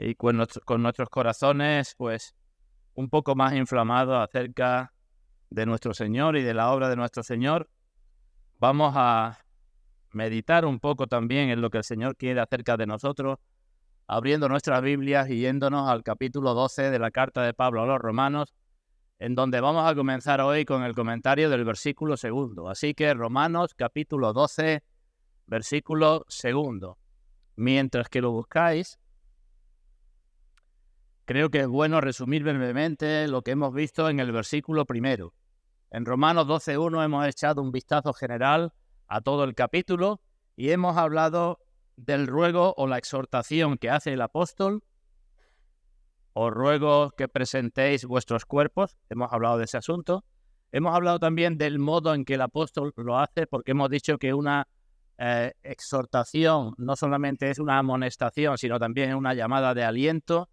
y con nuestros corazones pues un poco más inflamados acerca de nuestro Señor y de la obra de nuestro Señor, vamos a meditar un poco también en lo que el Señor quiere acerca de nosotros, abriendo nuestras Biblias y yéndonos al capítulo 12 de la carta de Pablo a los Romanos, en donde vamos a comenzar hoy con el comentario del versículo 2. Así que Romanos capítulo 12, versículo 2. Mientras que lo buscáis, creo que es bueno resumir brevemente lo que hemos visto en el versículo 1. En Romanos 12:1 hemos echado un vistazo general a todo el capítulo y hemos hablado del ruego o la exhortación que hace el apóstol. Os ruego que presentéis vuestros cuerpos. Hemos hablado de ese asunto. Hemos hablado también del modo en que el apóstol lo hace, porque hemos dicho que una exhortación no solamente es una amonestación, sino también es una llamada de aliento.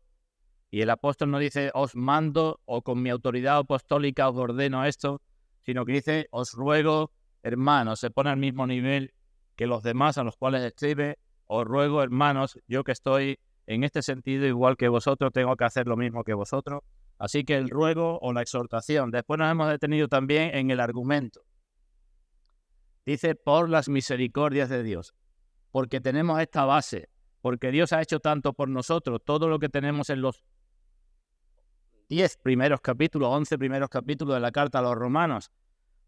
Y el apóstol no dice, os mando o con mi autoridad apostólica os ordeno esto, sino que dice, os ruego, hermanos, se pone al mismo nivel que los demás a los cuales escribe, os ruego, hermanos, yo que estoy en este sentido igual que vosotros, tengo que hacer lo mismo que vosotros. Así que el ruego o la exhortación. Después nos hemos detenido también en el argumento. Dice, por las misericordias de Dios, porque tenemos esta base, porque Dios ha hecho tanto por nosotros, todo lo que tenemos en los 10 primeros capítulos, 11 primeros capítulos de la carta a los romanos,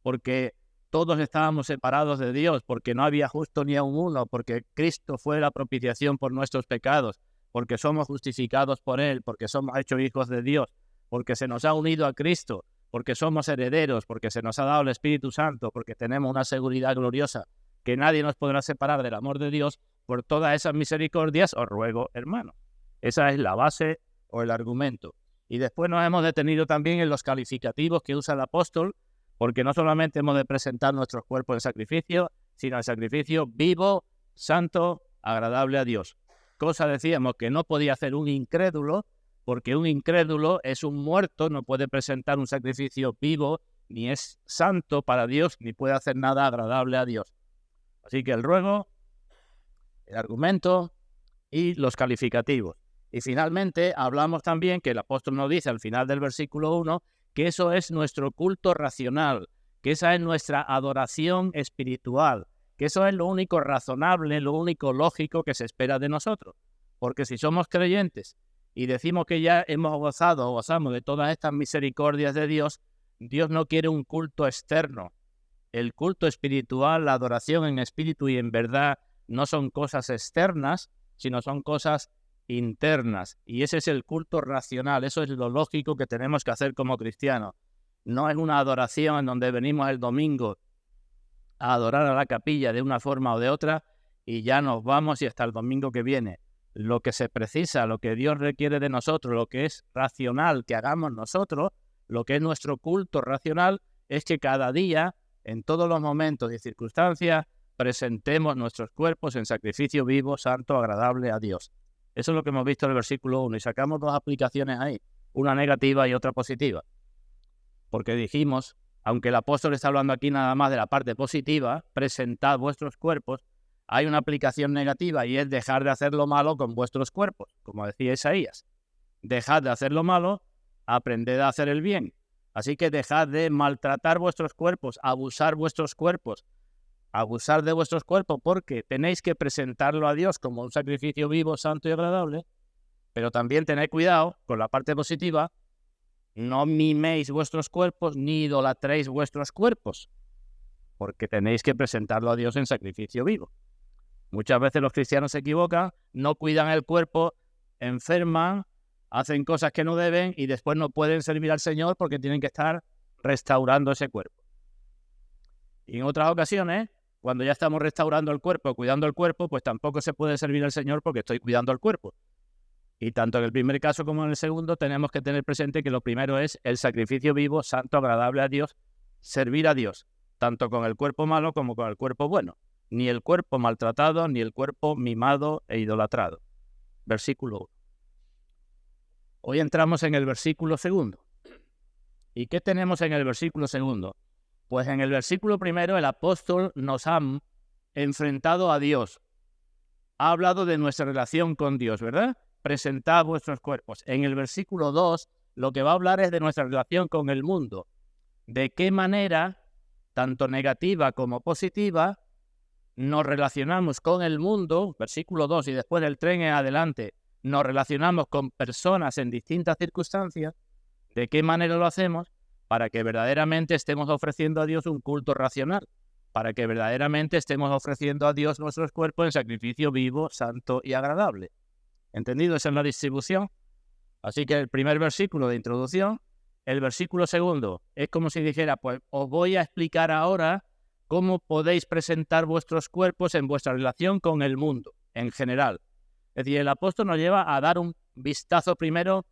porque todos estábamos separados de Dios, porque no había justo ni aun uno, porque Cristo fue la propiciación por nuestros pecados, porque somos justificados por Él, porque somos hechos hijos de Dios, porque se nos ha unido a Cristo, porque somos herederos, porque se nos ha dado el Espíritu Santo, porque tenemos una seguridad gloriosa, que nadie nos podrá separar del amor de Dios. Por todas esas misericordias os ruego, hermano. Esa es la base o el argumento. Y después nos hemos detenido también en los calificativos que usa el apóstol, porque no solamente hemos de presentar nuestros cuerpos en sacrificio, sino en sacrificio vivo, santo, agradable a Dios. Cosa decíamos que no podía hacer un incrédulo, porque un incrédulo es un muerto, no puede presentar un sacrificio vivo, ni es santo para Dios, ni puede hacer nada agradable a Dios. Así que el ruego, el argumento y los calificativos. Y finalmente hablamos también que el apóstol nos dice al final del versículo 1 que eso es nuestro culto racional, que esa es nuestra adoración espiritual, que eso es lo único razonable, lo único lógico que se espera de nosotros. Porque si somos creyentes y decimos que ya hemos gozado o gozamos de todas estas misericordias de Dios, Dios no quiere un culto externo. El culto espiritual, la adoración en espíritu y en verdad no son cosas externas, sino son cosas internas. Y ese es el culto racional, eso es lo lógico que tenemos que hacer como cristianos. No es una adoración en donde venimos el domingo a adorar a la capilla de una forma o de otra y ya nos vamos y hasta el domingo que viene. Lo que se precisa, lo que Dios requiere de nosotros, lo que es racional que hagamos nosotros, lo que es nuestro culto racional, es que cada día, en todos los momentos y circunstancias, presentemos nuestros cuerpos en sacrificio vivo, santo, agradable a Dios. Eso es lo que hemos visto en el versículo 1 y sacamos dos aplicaciones ahí, una negativa y otra positiva. Porque dijimos, aunque el apóstol está hablando aquí nada más de la parte positiva, presentad vuestros cuerpos, hay una aplicación negativa y es dejar de hacer lo malo con vuestros cuerpos, como decía Isaías. Dejad de hacer lo malo, aprended a hacer el bien. Así que dejad de maltratar vuestros cuerpos, abusar vuestros cuerpos, abusar de vuestros cuerpos, porque tenéis que presentarlo a Dios como un sacrificio vivo, santo y agradable, pero también tened cuidado con la parte positiva, no miméis vuestros cuerpos ni idolatréis vuestros cuerpos, porque tenéis que presentarlo a Dios en sacrificio vivo. Muchas veces los cristianos se equivocan, no cuidan el cuerpo, enferman, hacen cosas que no deben y después no pueden servir al Señor porque tienen que estar restaurando ese cuerpo. Y en otras ocasiones, cuando ya estamos restaurando el cuerpo, cuidando el cuerpo, pues tampoco se puede servir al Señor porque estoy cuidando el cuerpo. Y tanto en el primer caso como en el segundo tenemos que tener presente que lo primero es el sacrificio vivo, santo, agradable a Dios, servir a Dios, tanto con el cuerpo malo como con el cuerpo bueno. Ni el cuerpo maltratado, ni el cuerpo mimado e idolatrado. Versículo 1. Hoy entramos en el versículo 2. ¿Y qué tenemos en el versículo 2? Pues en el versículo 1 el apóstol nos ha enfrentado a Dios. Ha hablado de nuestra relación con Dios, ¿verdad? presentad vuestros cuerpos. En el versículo 2, lo que va a hablar es de nuestra relación con el mundo. De qué manera, tanto negativa como positiva, nos relacionamos con el mundo, versículo 2, y después del 3 en adelante, nos relacionamos con personas en distintas circunstancias. ¿De qué manera lo hacemos? Para que verdaderamente estemos ofreciendo a Dios un culto racional, para que verdaderamente estemos ofreciendo a Dios nuestros cuerpos en sacrificio vivo, santo y agradable. ¿Entendido? Esa es la distribución. Así que el primer versículo de introducción, el versículo segundo, es como si dijera, pues os voy a explicar ahora cómo podéis presentar vuestros cuerpos en vuestra relación con el mundo, en general. Es decir, el apóstol nos lleva a dar un vistazo primero,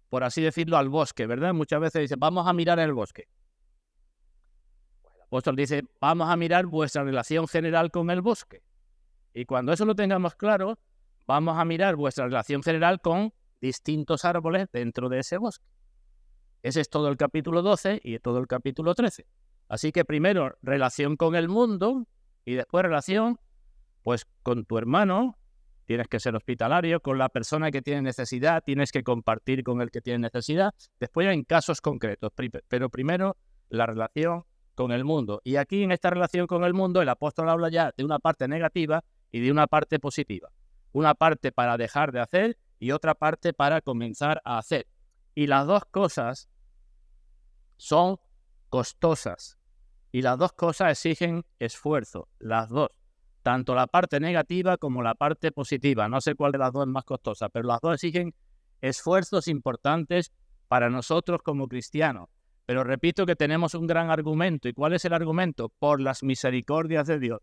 por así decirlo, al bosque, ¿verdad? Muchas veces dice, vamos a mirar el bosque. El apóstol dice, vamos a mirar vuestra relación general con el bosque. Y cuando eso lo tengamos claro, vamos a mirar vuestra relación general con distintos árboles dentro de ese bosque. Ese es todo el capítulo 12 y todo el capítulo 13. Así que primero relación con el mundo y después relación pues con tu hermano. Tienes que ser hospitalario con la persona que tiene necesidad, tienes que compartir con el que tiene necesidad. Después en casos concretos, pero primero la relación con el mundo. Y aquí en esta relación con el mundo el apóstol habla ya de una parte negativa y de una parte positiva. Una parte para dejar de hacer y otra parte para comenzar a hacer. Y las dos cosas son costosas. Y las dos cosas exigen esfuerzo, las dos. Tanto la parte negativa como la parte positiva. No sé cuál de las dos es más costosa, pero las dos exigen esfuerzos importantes para nosotros como cristianos. Pero repito que tenemos un gran argumento. ¿Y cuál es el argumento? Por las misericordias de Dios.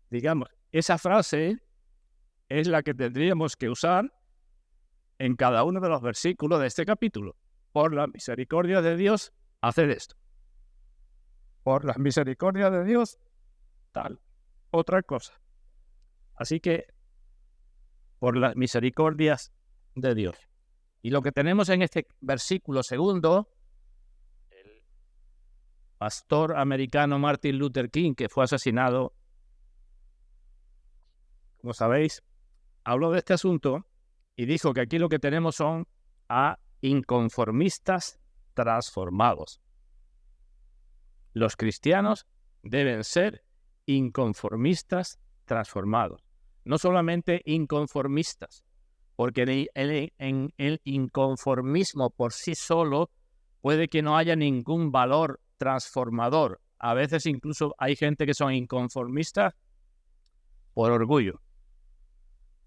Digamos, esa frase es la que tendríamos que usar en cada uno de los versículos de este capítulo. Por la misericordia de Dios, haced esto. Por la misericordia de Dios, tal, otra cosa. Así que, por las misericordias de Dios. Y lo que tenemos en este versículo segundo, el pastor americano Martin Luther King, que fue asesinado, como sabéis, habló de este asunto y dijo que aquí lo que tenemos son a inconformistas transformados. Los cristianos deben ser inconformistas transformados. No solamente inconformistas, porque en el inconformismo por sí solo puede que no haya ningún valor transformador. A veces incluso hay gente que son inconformistas por orgullo.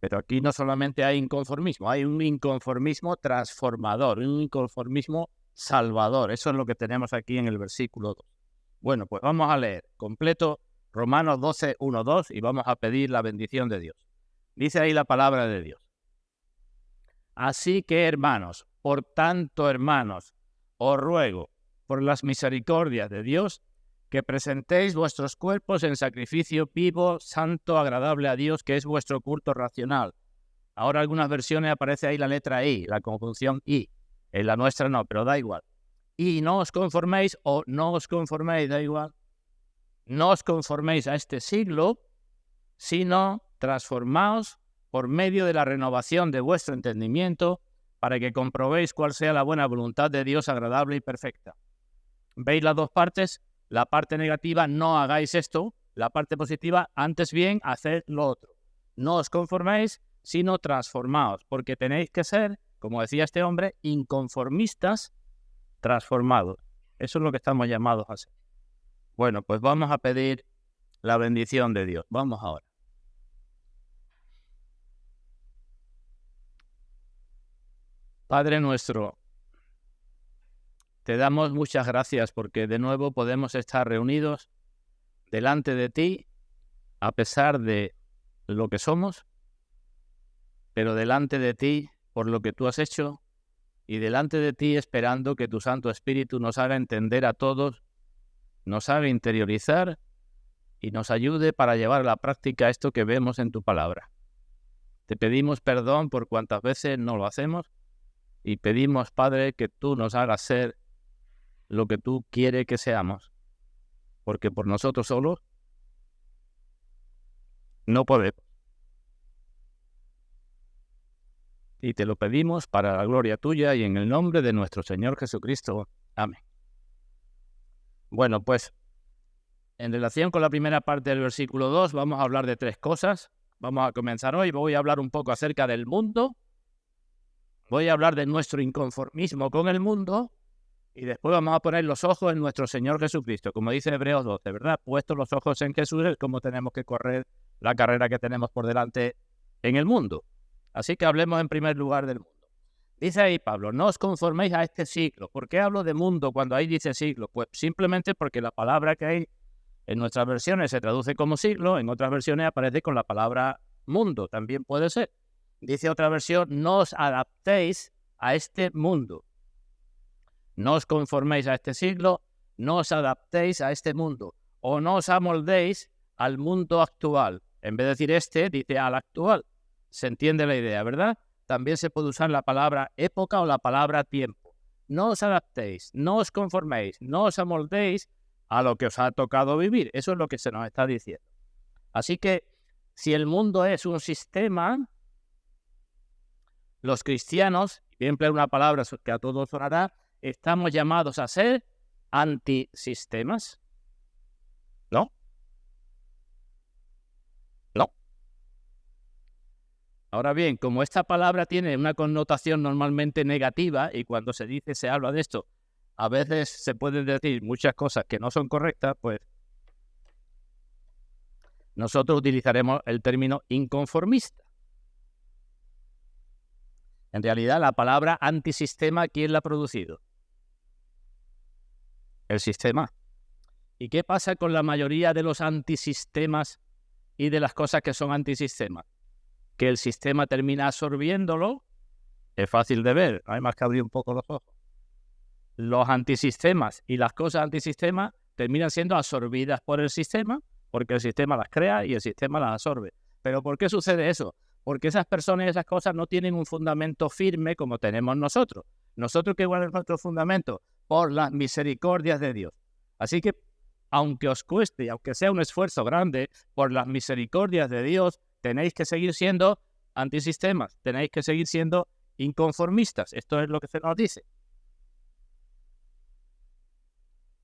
Pero aquí no solamente hay inconformismo, hay un inconformismo transformador, un inconformismo salvador. Eso es lo que tenemos aquí en el versículo 2. Bueno, pues vamos a leer completo Romanos 12, 1, 2 y vamos a pedir la bendición de Dios. Dice ahí la palabra de Dios. Así que, hermanos, por tanto, hermanos, os ruego, por las misericordias de Dios, que presentéis vuestros cuerpos en sacrificio vivo, santo, agradable a Dios, que es vuestro culto racional. Ahora en algunas versiones aparece ahí la letra I, la conjunción I. En la nuestra no, pero da igual. Y no os conforméis o no os conforméis, da igual. No os conforméis a este siglo, sino transformaos por medio de la renovación de vuestro entendimiento para que comprobéis cuál sea la buena voluntad de Dios agradable y perfecta. ¿Veis las dos partes? La parte negativa, no hagáis esto. La parte positiva, antes bien, haced lo otro. No os conforméis, sino transformaos, porque tenéis que ser, como decía este hombre, inconformistas transformados. Eso es lo que estamos llamados a ser. Bueno, pues vamos a pedir la bendición de Dios. Vamos ahora. Padre nuestro, te damos muchas gracias porque de nuevo podemos estar reunidos delante de ti a pesar de lo que somos, pero delante de ti por lo que tú has hecho y delante de ti esperando que tu Santo Espíritu nos haga entender a todos, nos haga interiorizar y nos ayude para llevar a la práctica esto que vemos en tu palabra. Te pedimos perdón por cuantas veces no lo hacemos y pedimos, Padre, que tú nos hagas ser lo que tú quieres que seamos, porque por nosotros solos No podemos. Y te lo pedimos para la gloria tuya y en el nombre de nuestro Señor Jesucristo. Amén. Bueno, pues en relación con la primera parte del versículo 2 vamos a hablar de 3 cosas. Vamos a comenzar hoy. Voy a hablar un poco acerca del mundo. Voy a hablar de nuestro inconformismo con el mundo. Y después vamos a poner los ojos en nuestro Señor Jesucristo. Como dice Hebreos 12, ¿verdad? Puestos los ojos en Jesús es como tenemos que correr la carrera que tenemos por delante en el mundo. Así que hablemos en primer lugar del mundo. Dice ahí Pablo, no os conforméis a este siglo. ¿Por qué hablo de mundo cuando ahí dice siglo? Pues simplemente porque la palabra que hay en nuestras versiones se traduce como siglo, en otras versiones aparece con la palabra mundo, también puede ser. Dice otra versión, no os adaptéis a este mundo. No os conforméis a este siglo, no os adaptéis a este mundo, o no os amoldéis al mundo actual. En vez de decir este, dice al actual. Se entiende la idea, ¿verdad? También se puede usar la palabra época o la palabra tiempo. No os adaptéis, no os conforméis, no os amoldéis a lo que os ha tocado vivir. Eso es lo que se nos está diciendo. Así que, si el mundo es un sistema, los cristianos, voy a emplear una palabra que a todos sonará, estamos llamados a ser antisistemas. ¿No? No. Ahora bien, como esta palabra tiene una connotación normalmente negativa y cuando se dice, se habla de esto, a veces se pueden decir muchas cosas que no son correctas, pues nosotros utilizaremos el término inconformista. En realidad, la palabra antisistema, ¿quién la ha producido? El sistema. ¿Y qué pasa con la mayoría de los antisistemas y de las cosas que son antisistemas? Que el sistema termina absorbiéndolo. Es fácil de ver, no hay más que abrir un poco los ojos. Los antisistemas y las cosas antisistemas terminan siendo absorbidas por el sistema, porque el sistema las crea y el sistema las absorbe. ¿Pero por qué sucede eso? Porque esas personas y esas cosas no tienen un fundamento firme como tenemos nosotros. Nosotros, ¿qué es nuestro fundamento? Por las misericordias de Dios. Así que, aunque os cueste y aunque sea un esfuerzo grande, por las misericordias de Dios, tenéis que seguir siendo antisistemas, tenéis que seguir siendo inconformistas. Esto es lo que se nos dice.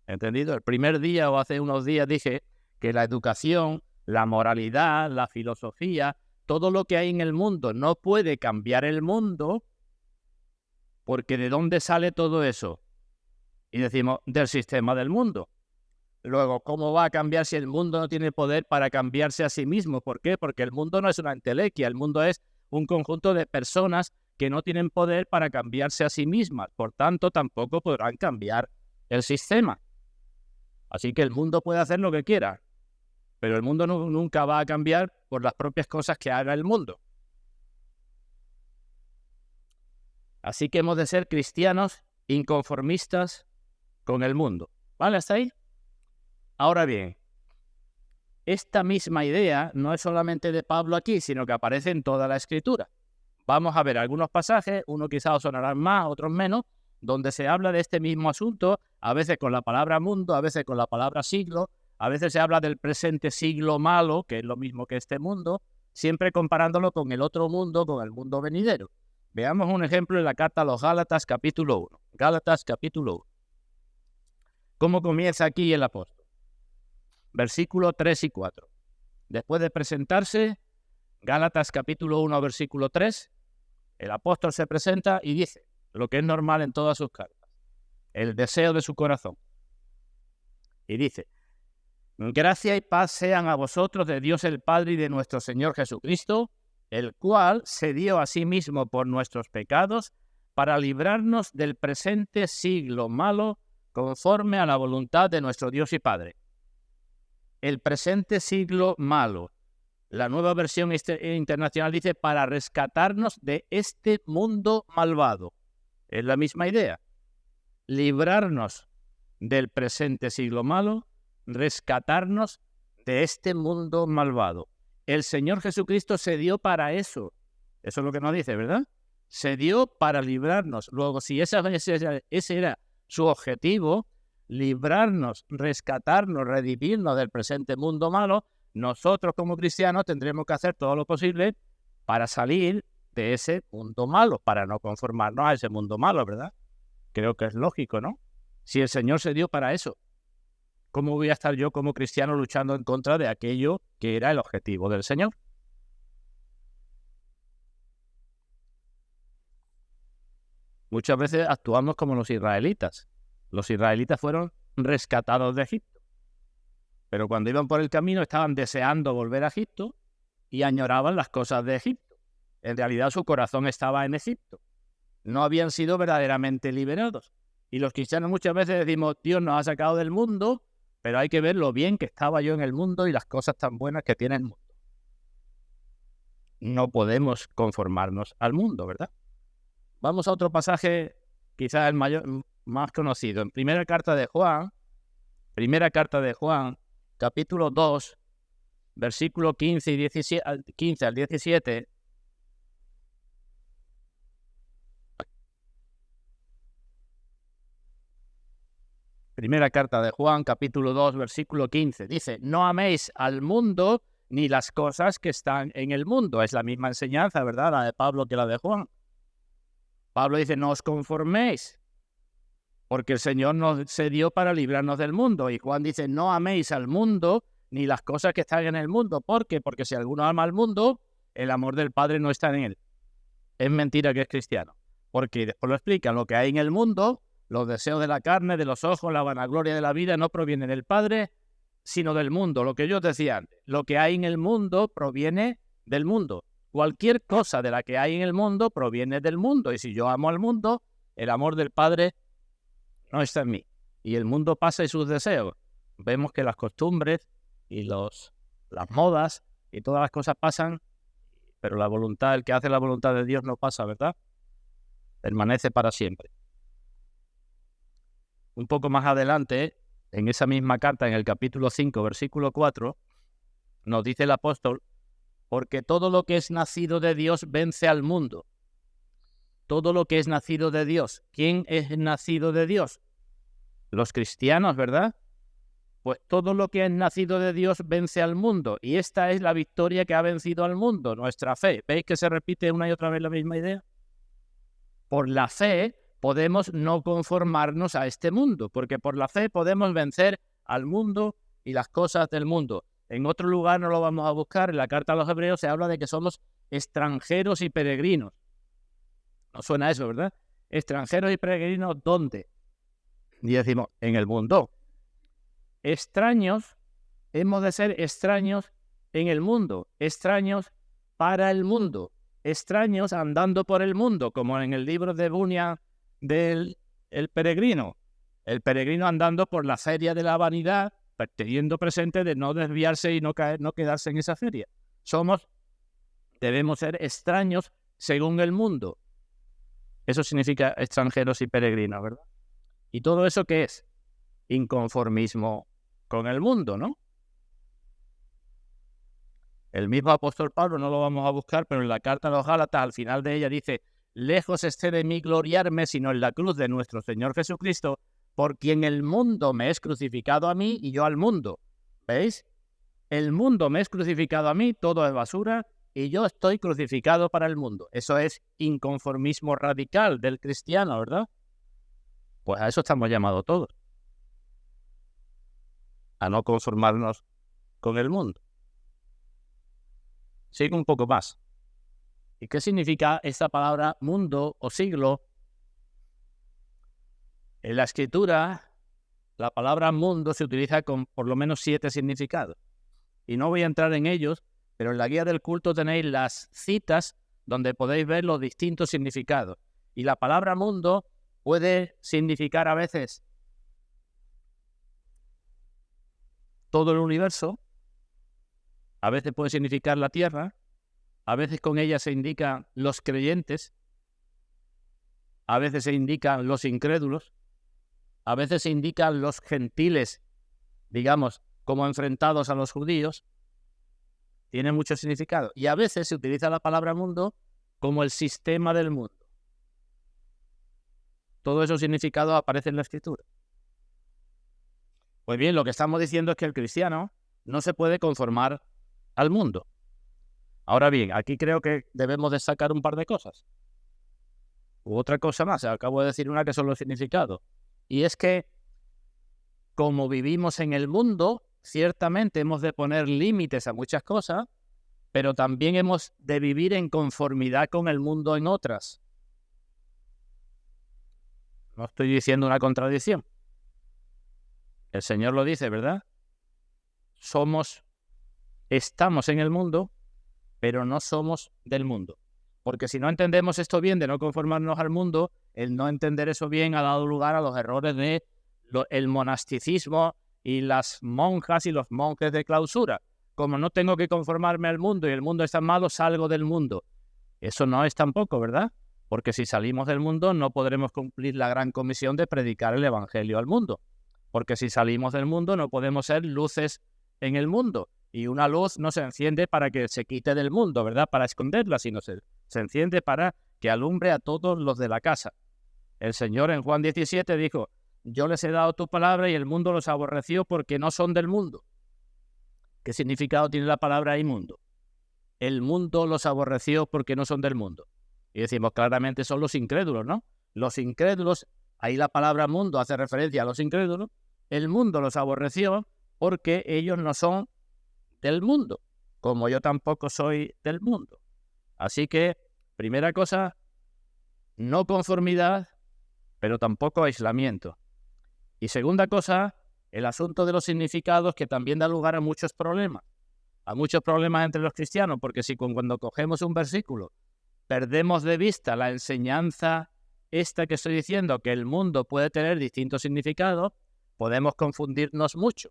¿Entendido? El primer día o hace unos días dije que la educación, la moralidad, la filosofía, todo lo que hay en el mundo no puede cambiar el mundo, porque ¿de dónde sale todo eso? Y decimos, del sistema del mundo. Luego, ¿cómo va a cambiar si el mundo no tiene poder para cambiarse a sí mismo? ¿Por qué? Porque el mundo no es una entelequia, el mundo es un conjunto de personas que no tienen poder para cambiarse a sí mismas. Por tanto, tampoco podrán cambiar el sistema. Así que el mundo puede hacer lo que quiera, pero el mundo nunca va a cambiar por las propias cosas que haga el mundo. Así que hemos de ser cristianos inconformistas con el mundo. ¿Vale? ¿Hasta ahí? Ahora bien, esta misma idea no es solamente de Pablo aquí, sino que aparece en toda la Escritura. Vamos a ver algunos pasajes, unos quizás os sonarán más, otros menos, donde se habla de este mismo asunto, a veces con la palabra mundo, a veces con la palabra siglo, a veces se habla del presente siglo malo, que es lo mismo que este mundo, siempre comparándolo con el otro mundo, con el mundo venidero. Veamos un ejemplo en la carta a los Gálatas capítulo 1. Gálatas capítulo 1. ¿Cómo comienza aquí el apóstol? Versículo 3 y 4. Después de presentarse, Gálatas capítulo 1, versículo 3, el apóstol se presenta y dice lo que es normal en todas sus cartas, el deseo de su corazón. Y dice, gracia y paz sean a vosotros de Dios el Padre y de nuestro Señor Jesucristo, el cual se dio a sí mismo por nuestros pecados para librarnos del presente siglo malo conforme a la voluntad de nuestro Dios y Padre. El presente siglo malo. La nueva versión internacional dice para rescatarnos de este mundo malvado. Es la misma idea. Librarnos del presente siglo malo, rescatarnos de este mundo malvado. El Señor Jesucristo se dio para eso. Eso es lo que nos dice, ¿verdad? Se dio para librarnos. Luego, si ese era su objetivo, librarnos, rescatarnos, redimirnos del presente mundo malo, nosotros como cristianos tendremos que hacer todo lo posible para salir de ese mundo malo, para no conformarnos a ese mundo malo, ¿verdad? Creo que es lógico, ¿no? Si el Señor se dio para eso, ¿cómo voy a estar yo como cristiano luchando en contra de aquello que era el objetivo del Señor? Muchas veces actuamos como los israelitas. Los israelitas fueron rescatados de Egipto, pero cuando iban por el camino estaban deseando volver a Egipto y añoraban las cosas de Egipto. En realidad su corazón estaba en Egipto. No habían sido verdaderamente liberados. Y los cristianos muchas veces decimos, Dios nos ha sacado del mundo, pero hay que ver lo bien que estaba yo en el mundo y las cosas tan buenas que tiene el mundo. No podemos conformarnos al mundo, ¿verdad? Vamos a otro pasaje, quizás el más conocido. En primera carta de Juan, capítulo 2, versículo 15 al 17. Primera carta de Juan, capítulo 2, versículo 15. Dice, no améis al mundo ni las cosas que están en el mundo. Es la misma enseñanza, ¿verdad? La de Pablo que la de Juan. Pablo dice, no os conforméis, porque el Señor nos se dio para librarnos del mundo. Y Juan dice, no améis al mundo ni las cosas que están en el mundo. ¿Por qué? Porque si alguno ama al mundo, el amor del Padre no está en él. Es mentira que es cristiano. Porque después lo explican, lo que hay en el mundo, los deseos de la carne, de los ojos, la vanagloria de la vida, no proviene del Padre, sino del mundo. Lo que yo decía antes, lo que hay en el mundo proviene del mundo. Cualquier cosa de la que hay en el mundo proviene del mundo. Y si yo amo al mundo, el amor del Padre no está en mí. Y el mundo pasa y sus deseos. Vemos que las costumbres y las modas y todas las cosas pasan, pero la voluntad, el que hace la voluntad de Dios no pasa, ¿verdad? Permanece para siempre. Un poco más adelante, en esa misma carta, en el capítulo 5, versículo 4, nos dice el apóstol, porque todo lo que es nacido de Dios vence al mundo. Todo lo que es nacido de Dios. ¿Quién es nacido de Dios? Los cristianos, ¿verdad? Pues todo lo que es nacido de Dios vence al mundo. Y esta es la victoria que ha vencido al mundo, nuestra fe. ¿Veis que se repite una y otra vez la misma idea? Por la fe podemos no conformarnos a este mundo, porque por la fe podemos vencer al mundo y las cosas del mundo. En otro lugar no lo vamos a buscar, en la carta a los Hebreos se habla de que somos extranjeros y peregrinos. ¿No suena eso, verdad? Extranjeros y peregrinos, ¿dónde? Y decimos, en el mundo. Extraños, hemos de ser extraños en el mundo, extraños para el mundo, extraños andando por el mundo, como en el libro de Bunyan del el peregrino andando por la feria de la vanidad, teniendo presente de no desviarse y no quedarse en esa feria. Debemos ser extraños según el mundo. Eso significa extranjeros y peregrinos, ¿verdad? ¿Y todo eso qué es? Inconformismo con el mundo, ¿no? El mismo apóstol Pablo, no lo vamos a buscar, pero en la carta a los Gálatas, al final de ella dice, lejos esté de mí gloriarme, sino en la cruz de nuestro Señor Jesucristo, por quien el mundo me es crucificado a mí y yo al mundo. ¿Veis? El mundo me es crucificado a mí, todo es basura, y yo estoy crucificado para el mundo. Eso es inconformismo radical del cristiano, ¿verdad? Pues a eso estamos llamados todos. A no conformarnos con el mundo. Sigo un poco más. ¿Y qué significa esta palabra mundo o siglo? En la escritura, la palabra mundo se utiliza con por lo menos 7 significados. Y no voy a entrar en ellos, pero en la guía del culto tenéis las citas donde podéis ver los distintos significados. Y la palabra mundo puede significar a veces todo el universo, a veces puede significar la tierra, a veces con ella se indican los creyentes, a veces se indican los incrédulos, a veces se indican los gentiles, digamos, como enfrentados a los judíos. Tiene mucho significado. Y a veces se utiliza la palabra mundo como el sistema del mundo. Todos esos significados aparecen en la Escritura. Pues bien, lo que estamos diciendo es que el cristiano no se puede conformar al mundo. Ahora bien, aquí creo que debemos destacar un par de cosas. Otra cosa más, acabo de decir una que son los significados. Y es que, como vivimos en el mundo, ciertamente hemos de poner límites a muchas cosas, pero también hemos de vivir en conformidad con el mundo en otras. No estoy diciendo una contradicción. El Señor lo dice, ¿verdad? Estamos en el mundo, pero no somos del mundo. Porque si no entendemos esto bien de no conformarnos al mundo, el no entender eso bien ha dado lugar a los errores de el monasticismo y las monjas y los monjes de clausura. Como no tengo que conformarme al mundo y el mundo está malo, salgo del mundo. Eso no es tampoco, ¿verdad? Porque si salimos del mundo no podremos cumplir la gran comisión de predicar el evangelio al mundo. Porque si salimos del mundo no podemos ser luces en el mundo. Y una luz no se enciende para que se quite del mundo, ¿verdad? Para esconderla, sino se enciende para que alumbre a todos los de la casa. El Señor en Juan 17 dijo, yo les he dado tu palabra y el mundo los aborreció porque no son del mundo. ¿Qué significado tiene la palabra inmundo? El mundo los aborreció porque no son del mundo. Y decimos claramente son los incrédulos, ¿no? Los incrédulos, ahí la palabra mundo hace referencia a los incrédulos. El mundo los aborreció porque ellos no son del mundo, como yo tampoco soy del mundo. Así que, primera cosa, no conformidad, pero tampoco aislamiento. Y segunda cosa, el asunto de los significados, que también da lugar a muchos problemas entre los cristianos, porque si cuando cogemos un versículo perdemos de vista la enseñanza esta que estoy diciendo, que el mundo puede tener distintos significados, podemos confundirnos mucho.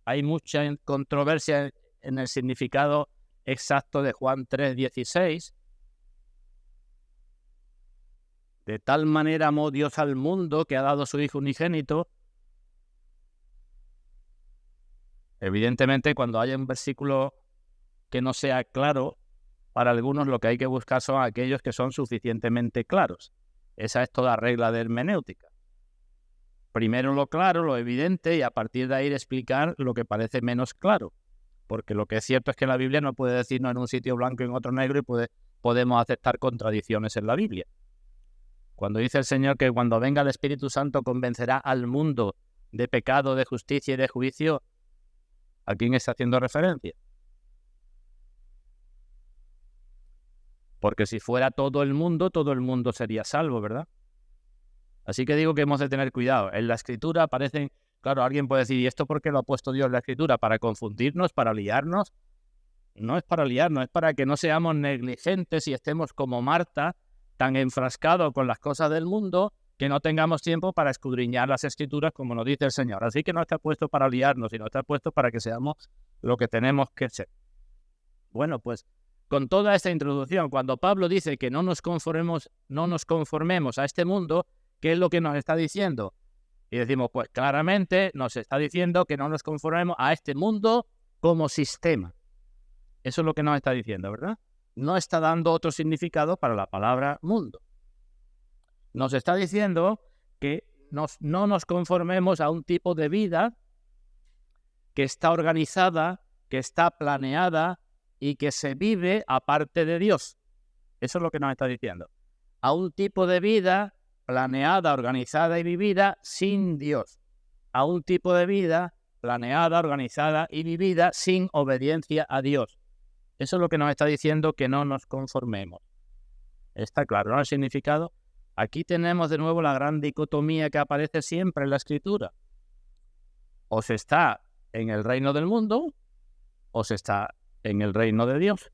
Hay mucha controversia en el significado exacto de Juan 3:16. De tal manera amó Dios al mundo que ha dado su Hijo unigénito. Evidentemente, cuando haya un versículo que no sea claro, para algunos lo que hay que buscar son aquellos que son suficientemente claros. Esa es toda regla de hermenéutica. Primero lo claro, lo evidente, y a partir de ahí explicar lo que parece menos claro. Porque lo que es cierto es que la Biblia no puede decirnos en un sitio blanco y en otro negro y podemos aceptar contradicciones en la Biblia. Cuando dice el Señor que cuando venga el Espíritu Santo convencerá al mundo de pecado, de justicia y de juicio, ¿a quién está haciendo referencia? Porque si fuera todo el mundo sería salvo, ¿verdad? Así que digo que hemos de tener cuidado. En la Escritura aparecen, claro, alguien puede decir, ¿y esto por qué lo ha puesto Dios en la Escritura? ¿Para confundirnos? ¿Para liarnos? No es para liarnos, es para que no seamos negligentes y estemos como Marta, tan enfrascados con las cosas del mundo, que no tengamos tiempo para escudriñar las Escrituras, como nos dice el Señor. Así que no está puesto para liarnos, sino está puesto para que seamos lo que tenemos que ser. Bueno, pues con toda esta introducción, cuando Pablo dice que no nos conformemos a este mundo, ¿qué es lo que nos está diciendo? Y decimos, pues claramente nos está diciendo que no nos conformemos a este mundo como sistema. Eso es lo que nos está diciendo, ¿verdad? No está dando otro significado para la palabra mundo. Nos está diciendo que no nos conformemos a un tipo de vida que está organizada, que está planeada y que se vive aparte de Dios. Eso es lo que nos está diciendo. A un tipo de vida planeada, organizada y vivida sin Dios. A un tipo de vida planeada, organizada y vivida sin obediencia a Dios. Eso es lo que nos está diciendo, que no nos conformemos. Está claro, ¿no? El significado. Aquí tenemos de nuevo la gran dicotomía que aparece siempre en la Escritura. O se está en el reino del mundo, o se está en el reino de Dios.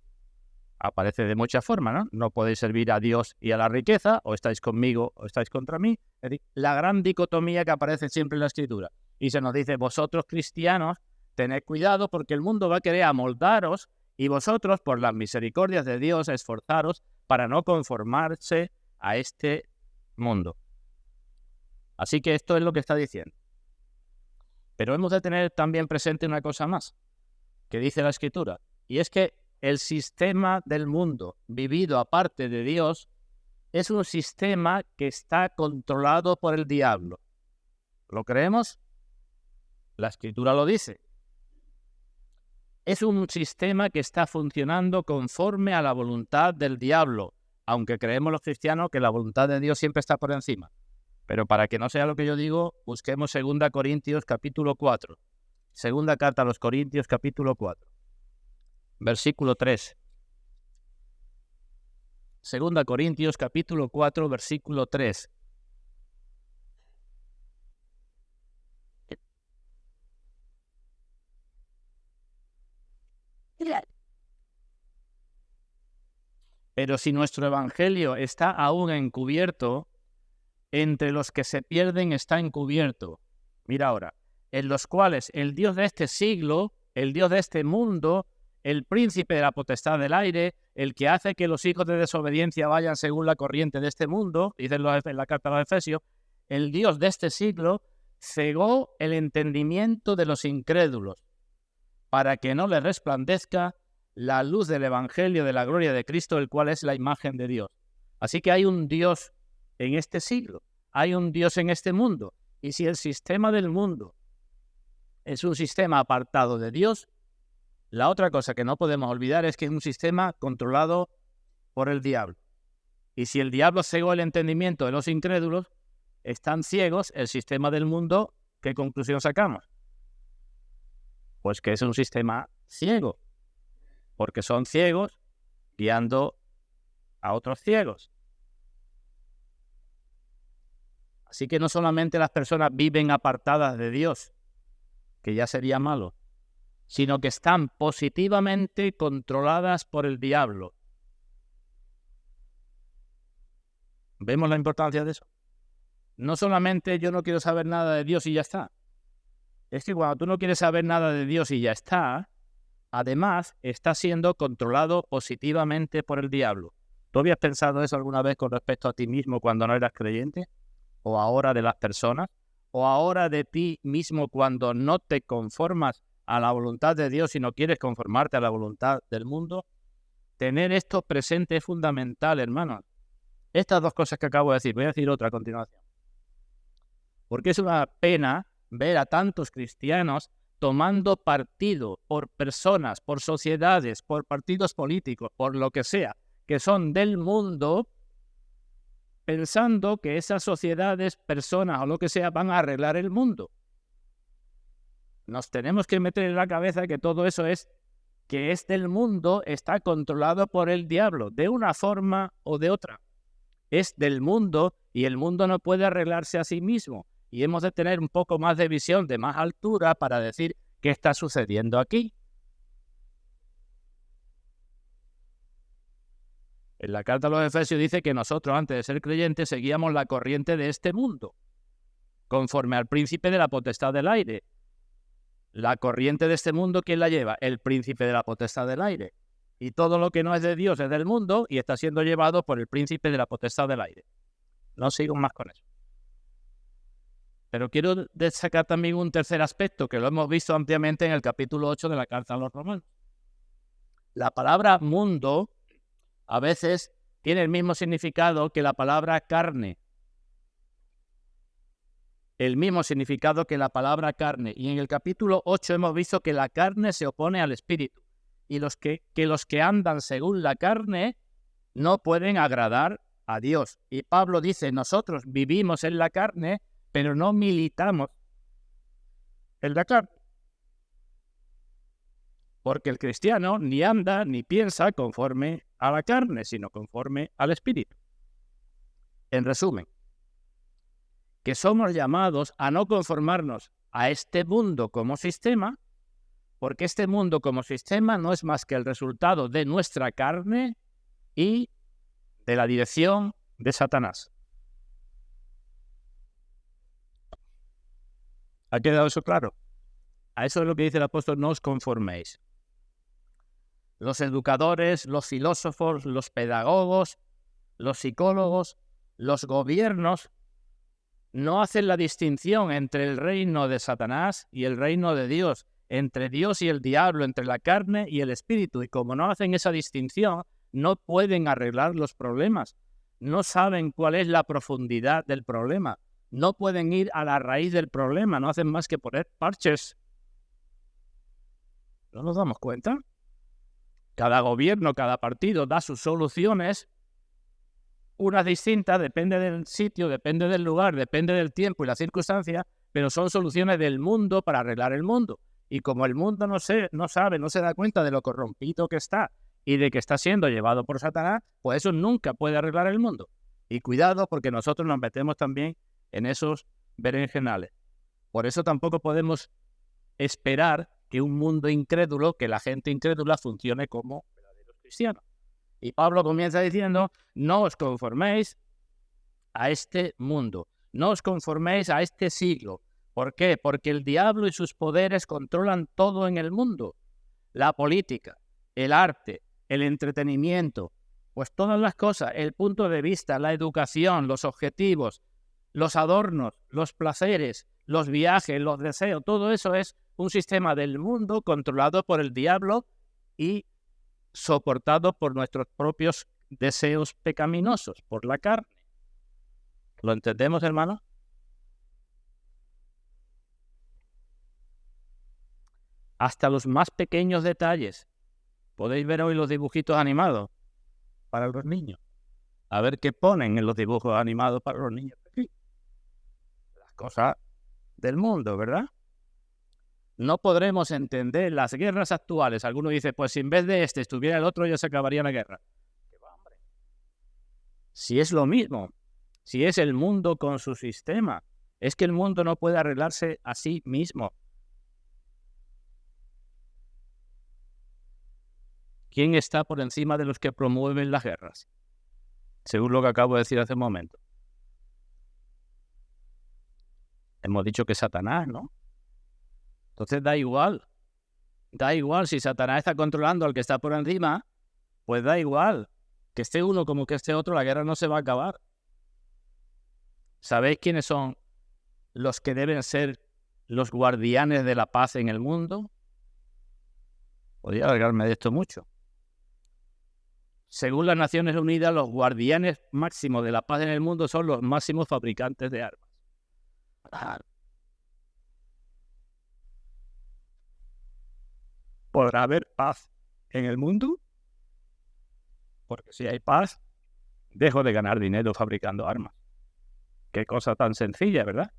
Aparece de muchas formas, ¿no? No podéis servir a Dios y a la riqueza, o estáis conmigo o estáis contra mí. Es decir, la gran dicotomía que aparece siempre en la Escritura. Y se nos dice, vosotros cristianos, tened cuidado porque el mundo va a querer amoldaros y vosotros, por las misericordias de Dios, esforzaros para no conformarse a este mundo. Así que esto es lo que está diciendo. Pero hemos de tener también presente una cosa más, que dice la Escritura, y es que el sistema del mundo vivido aparte de Dios es un sistema que está controlado por el diablo. ¿Lo creemos? La Escritura lo dice. es un sistema que está funcionando conforme a la voluntad del diablo, aunque creemos los cristianos que la voluntad de Dios siempre está por encima. Pero para que no sea lo que yo digo, busquemos 2 Corintios capítulo 4. Segunda carta a los Corintios capítulo 4. Versículo 3. 2 Corintios capítulo 4, versículo 3. Pero si nuestro evangelio está aún encubierto, entre los que se pierden está encubierto. Mira ahora, en los cuales el Dios de este siglo, el Dios de este mundo, el príncipe de la potestad del aire, el que hace que los hijos de desobediencia vayan según la corriente de este mundo, dicen en la carta a los Efesios, el Dios de este siglo cegó el entendimiento de los incrédulos, para que no les resplandezca la luz del evangelio de la gloria de Cristo, el cual es la imagen de Dios. Así que hay un Dios en este siglo, hay un Dios en este mundo, y si el sistema del mundo es un sistema apartado de Dios, la otra cosa que no podemos olvidar es que es un sistema controlado por el diablo. Y si el diablo cegó el entendimiento de los incrédulos, están ciegos el sistema del mundo, ¿qué conclusión sacamos? Pues que es un sistema ciego, porque son ciegos guiando a otros ciegos. Así que no solamente las personas viven apartadas de Dios, que ya sería malo, sino que están positivamente controladas por el diablo. ¿Vemos la importancia de eso? No solamente yo no quiero saber nada de Dios y ya está. Es que cuando tú no quieres saber nada de Dios y ya está, además está siendo controlado positivamente por el diablo. ¿Tú habías pensado eso alguna vez con respecto a ti mismo cuando no eras creyente? ¿O ahora de las personas? ¿O ahora de ti mismo cuando no te conformas a la voluntad de Dios y no quieres conformarte a la voluntad del mundo? Tener esto presente es fundamental, hermanos. Estas dos cosas que acabo de decir, voy a decir otra a continuación. Porque es una pena ver a tantos cristianos tomando partido por personas, por sociedades, por partidos políticos, por lo que sea, que son del mundo, pensando que esas sociedades, personas o lo que sea van a arreglar el mundo. Nos tenemos que meter en la cabeza que todo eso es que del mundo, está controlado por el diablo, de una forma o de otra. Es del mundo y el mundo no puede arreglarse a sí mismo. Y hemos de tener un poco más de visión, de más altura, para decir qué está sucediendo aquí. En la carta a los Efesios dice que nosotros, antes de ser creyentes, seguíamos la corriente de este mundo, conforme al príncipe de la potestad del aire. La corriente de este mundo, ¿quién la lleva? El príncipe de la potestad del aire. Y todo lo que no es de Dios es del mundo y está siendo llevado por el príncipe de la potestad del aire. No sigo más con eso. Pero quiero destacar también un tercer aspecto que lo hemos visto ampliamente en el capítulo 8 de la carta a los Romanos. La palabra mundo a veces tiene el mismo significado que la palabra carne. El mismo significado que la palabra carne. Y en el capítulo 8 hemos visto que la carne se opone al espíritu. Y los que andan según la carne no pueden agradar a Dios. Y Pablo dice, nosotros vivimos en la carne, pero no militamos en la carne. Porque el cristiano ni anda ni piensa conforme a la carne, sino conforme al espíritu. En resumen, que somos llamados a no conformarnos a este mundo como sistema, porque este mundo como sistema no es más que el resultado de nuestra carne y de la dirección de Satanás. ¿Ha quedado eso claro? A eso es lo que dice el apóstol, no os conforméis. Los educadores, los filósofos, los pedagogos, los psicólogos, los gobiernos no hacen la distinción entre el reino de Satanás y el reino de Dios, entre Dios y el diablo, entre la carne y el espíritu. Y como no hacen esa distinción, no pueden arreglar los problemas. No saben cuál es la profundidad del problema. No pueden ir a la raíz del problema. No hacen más que poner parches. ¿No nos damos cuenta? Cada gobierno, cada partido da sus soluciones, unas distintas, depende del sitio, depende del lugar, depende del tiempo y la circunstancia, pero son soluciones del mundo para arreglar el mundo. Y como el mundo no sabe, no se da cuenta de lo corrompido que está y de que está siendo llevado por Satanás, pues eso nunca puede arreglar el mundo. Y cuidado, porque nosotros nos metemos también en esos berenjenales. Por eso tampoco podemos esperar que un mundo incrédulo, que la gente incrédula funcione como verdaderos cristianos. Y Pablo comienza diciendo, no os conforméis a este mundo, no os conforméis a este siglo. ¿Por qué? Porque el diablo y sus poderes controlan todo en el mundo. La política, el arte, el entretenimiento, pues todas las cosas, el punto de vista, la educación, los objetivos, los adornos, los placeres, los viajes, los deseos, todo eso es un sistema del mundo controlado por el diablo y soportado por nuestros propios deseos pecaminosos, por la carne. ¿Lo entendemos, hermano? Hasta los más pequeños detalles. Podéis ver hoy los dibujitos animados para los niños. A ver qué ponen en los dibujos animados para los niños. Las cosas del mundo, ¿verdad? No podremos entender las guerras actuales. Alguno dice, pues si en vez de este estuviera el otro, ya se acabaría la guerra. Si es lo mismo, si es el mundo con su sistema, es que el mundo no puede arreglarse a sí mismo. ¿Quién está por encima de los que promueven las guerras? Según lo que acabo de decir hace un momento. Hemos dicho que Satanás, ¿no? Entonces da igual si Satanás está controlando al que está por encima, pues da igual. Que esté uno como que esté otro, la guerra no se va a acabar. ¿Sabéis quiénes son los que deben ser los guardianes de la paz en el mundo? Podría alargarme de esto mucho. Según las Naciones Unidas, los guardianes máximos de la paz en el mundo son los máximos fabricantes de armas. ¿Podrá haber paz en el mundo? Porque si hay paz, dejo de ganar dinero fabricando armas. Qué cosa tan sencilla, ¿verdad?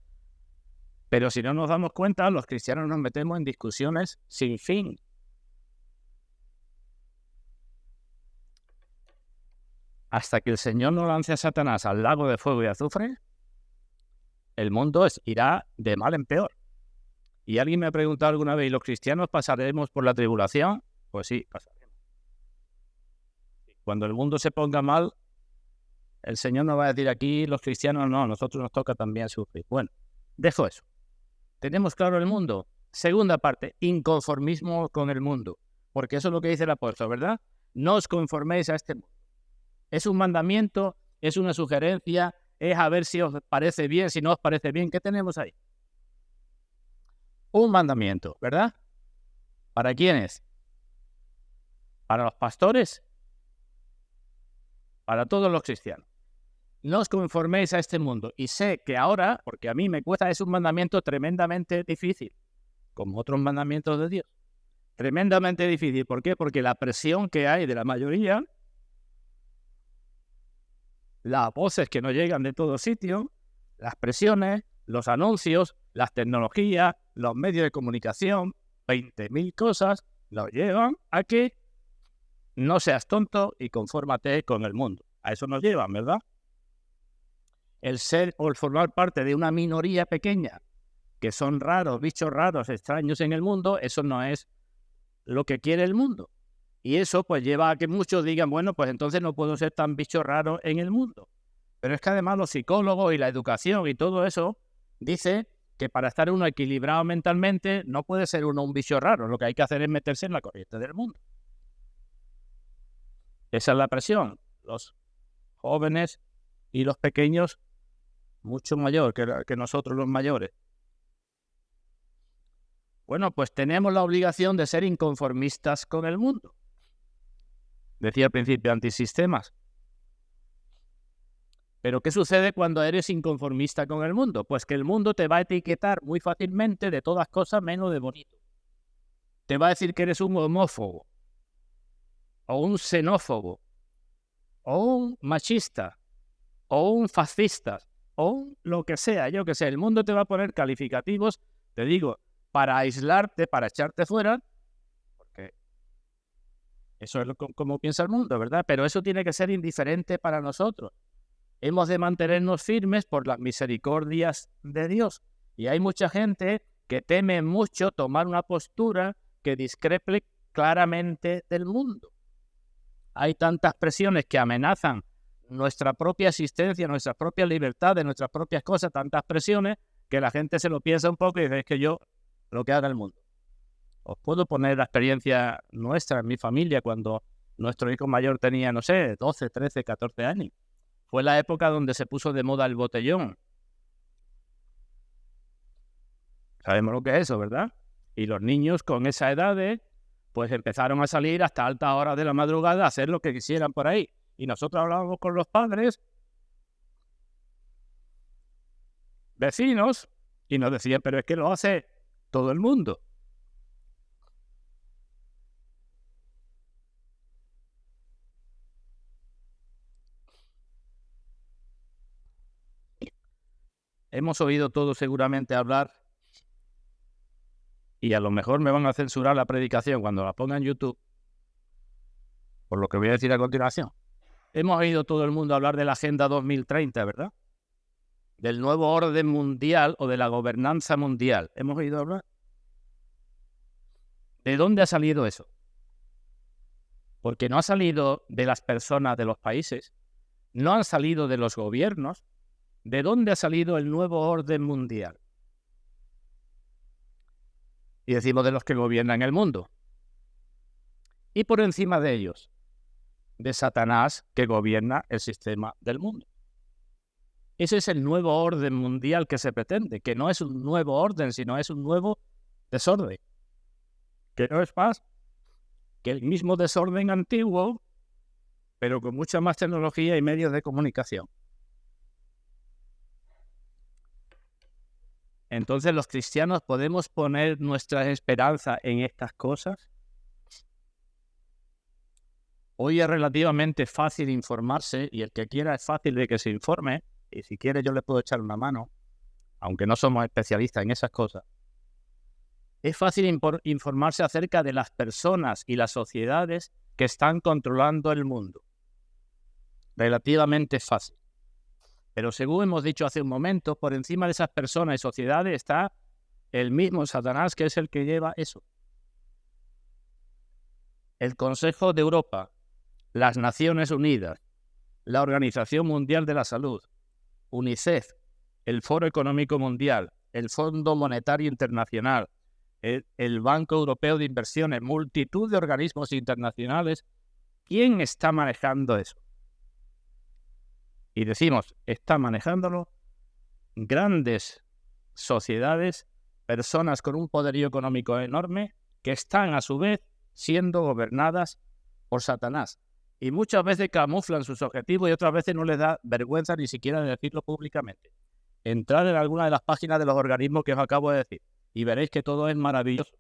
Pero si no nos damos cuenta, los cristianos nos metemos en discusiones sin fin. Hasta que el Señor no lance a Satanás al lago de fuego y azufre, el mundo irá de mal en peor. Y alguien me ha preguntado alguna vez, ¿y los cristianos pasaremos por la tribulación? Pues sí, pasaremos. Cuando el mundo se ponga mal, el Señor nos va a decir aquí, los cristianos no, a nosotros nos toca también sufrir. Bueno, dejo eso. ¿Tenemos claro el mundo? Segunda parte, inconformismo con el mundo. Porque eso es lo que dice el apóstol, ¿verdad? No os conforméis a este mundo. Es un mandamiento, es una sugerencia, es a ver si os parece bien, si no os parece bien. ¿Qué tenemos ahí? Un mandamiento, ¿verdad? ¿Para quiénes? ¿Para los pastores? Para todos los cristianos. No os conforméis a este mundo. Y sé que ahora, porque a mí me cuesta, es un mandamiento tremendamente difícil, como otros mandamientos de Dios. Tremendamente difícil. ¿Por qué? Porque la presión que hay de la mayoría, las voces que no llegan de todo sitio, las presiones, los anuncios, las tecnologías, los medios de comunicación, 20.000 cosas, nos llevan a que no seas tonto y confórmate con el mundo. A eso nos llevan, ¿verdad? El ser o el formar parte de una minoría pequeña, que son raros, bichos raros, extraños en el mundo, eso no es lo que quiere el mundo. Y eso pues lleva a que muchos digan, bueno, pues entonces no puedo ser tan bicho raro en el mundo. Pero es que además los psicólogos y la educación y todo eso dice que para estar uno equilibrado mentalmente no puede ser uno un bicho raro. Lo que hay que hacer es meterse en la corriente del mundo. Esa es la presión. Los jóvenes y los pequeños, mucho mayor que nosotros los mayores. Bueno, pues tenemos la obligación de ser inconformistas con el mundo. Decía al principio, antisistemas. Pero ¿qué sucede cuando eres inconformista con el mundo? Pues que el mundo te va a etiquetar muy fácilmente de todas cosas menos de bonito. te va a decir que eres un homófobo, o un xenófobo, o un machista, o un fascista, o un lo que sea, yo que sé. El mundo te va a poner calificativos, te digo, para aislarte, para echarte fuera, porque eso es como piensa el mundo, ¿verdad? Pero eso tiene que ser indiferente para nosotros. Hemos de mantenernos firmes por las misericordias de Dios. Y hay mucha gente que teme mucho tomar una postura que discrepe claramente del mundo. Hay tantas presiones que amenazan nuestra propia existencia, nuestras propias libertades, nuestras propias cosas, tantas presiones que la gente se lo piensa un poco y dice, es que yo lo que haga el mundo. Os puedo poner la experiencia nuestra en mi familia cuando nuestro hijo mayor tenía, no sé, 12, 13, 14 años. Fue la época donde se puso de moda el botellón. Sabemos lo que es eso, ¿verdad? Y los niños con esa edad, pues empezaron a salir hasta altas horas de la madrugada a hacer lo que quisieran por ahí. Y nosotros hablábamos con los padres, vecinos, y nos decían, pero es que lo hace todo el mundo. Hemos oído todos seguramente hablar, y a lo mejor me van a censurar la predicación cuando la ponga en YouTube, por lo que voy a decir a continuación. Hemos oído todo el mundo hablar de la Agenda 2030, ¿verdad? Del nuevo orden mundial o de la gobernanza mundial. ¿Hemos oído hablar? ¿De dónde ha salido eso? Porque no ha salido de las personas de los países, no han salido de los gobiernos. ¿De dónde ha salido el nuevo orden mundial? Y decimos de los que gobiernan el mundo. Y por encima de ellos, de Satanás que gobierna el sistema del mundo. Ese es el nuevo orden mundial que se pretende, que no es un nuevo orden, sino es un nuevo desorden. Que no es más que el mismo desorden antiguo, pero con mucha más tecnología y medios de comunicación. Entonces, ¿los cristianos podemos poner nuestra esperanza en estas cosas? Hoy es relativamente fácil informarse y el que quiera es fácil de que se informe y si quiere yo le puedo echar una mano, aunque no somos especialistas en esas cosas. Es fácil informarse acerca de las personas y las sociedades que están controlando el mundo. Relativamente fácil. Pero según hemos dicho hace un momento, por encima de esas personas y sociedades está el mismo Satanás, que es el que lleva eso. El Consejo de Europa, las Naciones Unidas, la Organización Mundial de la Salud, UNICEF, el Foro Económico Mundial, el Fondo Monetario Internacional, el Banco Europeo de Inversiones, multitud de organismos internacionales. ¿Quién está manejando eso? Y decimos, está manejándolo grandes sociedades, personas con un poderío económico enorme, que están a su vez siendo gobernadas por Satanás. Y muchas veces camuflan sus objetivos y otras veces no les da vergüenza ni siquiera de decirlo públicamente. Entrad en alguna de las páginas de los organismos que os acabo de decir y veréis que todo es maravilloso.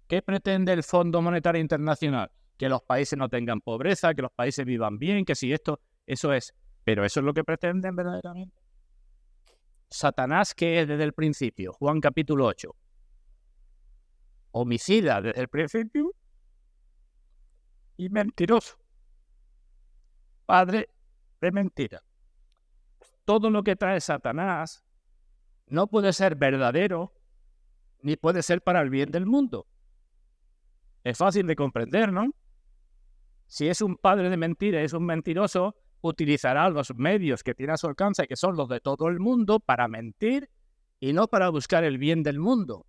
¿Qué pretende el Fondo Monetario Internacional? Que los países no tengan pobreza, que los países vivan bien, que si esto, eso es. Pero eso es lo que pretenden verdaderamente. Satanás, ¿qué es desde el principio? Juan capítulo 8. Homicida desde el principio y mentiroso. Padre de mentira. Todo lo que trae Satanás no puede ser verdadero ni puede ser para el bien del mundo. Es fácil de comprender, ¿no? Si es un padre de mentira, es un mentiroso, utilizará los medios que tiene a su alcance, que son los de todo el mundo, para mentir y no para buscar el bien del mundo,